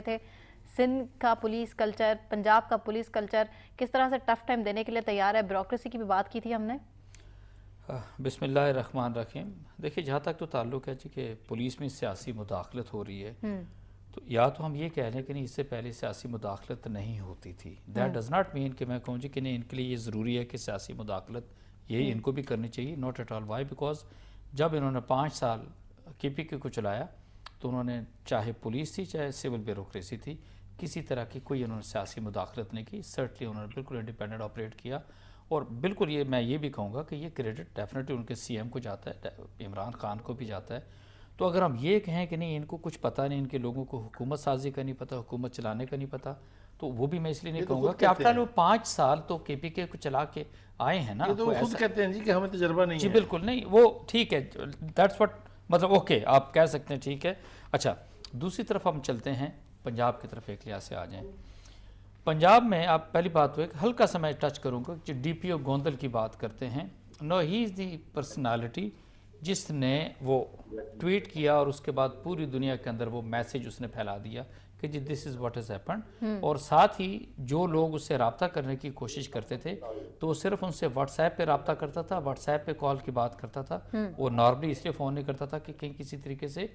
تھے. سندھ کا police culture, Punjab کا پولیس کلچر کس طرح سے ٹف ٹائم دینے کے لیے تیار ہے؟ بیوروکریسی کی بھی بات کی تھی ہم نے. بسم اللہ الرحمن الرحیم. دیکھیں جہاں تک تو تعلق ہے کہ پولیس میں سیاسی مداخلت ہو رہی ہے تو یا تو ہم یہ کہہ لیں کہ نہیں، اس سے پہلے سیاسی مداخلت نہیں ہوتی تھی. دیٹ ڈز ناٹ مین کہ میں کہوں کہ نہیں ان کے لیے یہ ضروری ہے کہ سیاسی مداخلت یہی ان کو بھی کرنی چاہیے. Not at all. Why? Because جب انہوں نے 5 سال KPK کو چلایا تو انہوں نے چاہے پولیس تھی چاہے سول بیوروکریسی تھی، کسی طرح کی کوئی انہوں نے سیاسی مداخلت نہیں کی. سرٹلی انہوں نے بالکل انڈیپینڈنٹ آپریٹ کیا. اور بالکل میں یہ بھی کہوں گا کہ یہ کریڈٹ ڈیفینیٹلی ان کے CM کو جاتا ہے، عمران خان کو بھی جاتا ہے. تو اگر ہم یہ کہیں کہ نہیں ان کو کچھ پتہ نہیں، ان کے لوگوں کو حکومت سازی کا نہیں پتہ، حکومت چلانے کا نہیں پتہ، تو وہ بھی میں اس لیے نہیں کہوں گا کہ آپ کا لوگ 5 سال تو KPK کو چلا کے آئے ہیں نا. یہ تو وہ خود کہتے ہیں جی کہ ہمیں تجربہ نہیں ہے. جی بالکل نہیں، وہ ٹھیک ہے، دیٹس واٹ، مطلب اوکے آپ کہہ سکتے ہیں، ٹھیک ہے. اچھا دوسری طرف ہم چلتے ہیں پنجاب کی طرف، ایک لحاظ سے آ جائیں. پنجاب میں آپ پہلی بات ہوئے ہلکا سا میں ٹچ کروں گا جو DPO گوندل کی بات کرتے ہیں. نو ہی از دی پرسنالٹی جس نے وہ ٹویٹ کیا اور اس کے بعد پوری دنیا کے اندر وہ میسیج اس نے پھیلا دیا کہ جی دس از واٹ ہیز ہیپنڈ. اور ساتھ ہی جو لوگ اس سے رابطہ کرنے کی کوشش کرتے تھے تو وہ صرف ان سے واٹس ایپ پہ رابطہ کرتا تھا، واٹس ایپ پہ کال کی بات کرتا تھا. وہ نارملی اس لیے فون نہیں کرتا تھا کہ کہیں کسی طریقے سے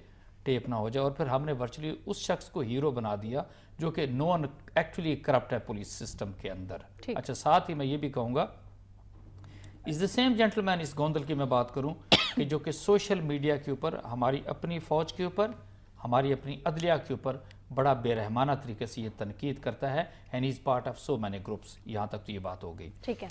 ٹیپ نہ ہو جائے. اور پھر ہم نے ورچولی اس شخص کو ہیرو بنا دیا جو کہ نون ایکچولی کرپٹ ہے پولیس سسٹم کے اندر. اچھا ساتھ ہی میں یہ بھی کہوں گا از دا سیم جینٹل مین، اس گوندل کی میں بات کروں کہ جو کہ سوشل میڈیا کے اوپر ہماری اپنی فوج کے اوپر، ہماری اپنی عدلیہ کے اوپر بڑا بے رحمانہ طریقے سے یہ تنقید کرتا ہے. And is part of so many groups. یہاں تک تو یہ بات ہو گئی. ٹھیک ہے.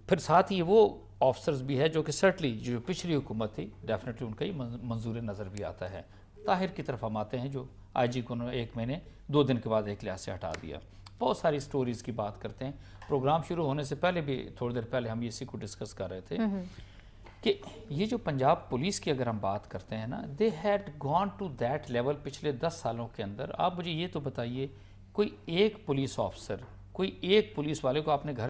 پھر ساتھ ہی وہ آفسرز بھی ہے جو کہ سرٹلی جو پچھلی حکومت تھی ڈیفینیٹلی ان کا ہی منظور نظر بھی آتا ہے. طاہر کی طرف ہم آتے ہیں جو IG کو انہوں نے 1 مہینے 2 دن کے بعد ایک لحاظ سے ہٹا دیا. بہت ساری سٹوریز کی بات کرتے ہیں. پروگرام شروع ہونے سے پہلے بھی تھوڑی دیر پہلے ہم اسی کو ڈسکس کر رہے تھے کہ یہ جو پنجاب پولیس کی اگر ہم بات کرتے ہیں نا، they had gone to that level پچھلے 10 سالوں کے اندر. آپ مجھے یہ تو بتائیے کوئی ایک پولیس آفسر، کوئی ایک پولیس والے کو آپ نے گھر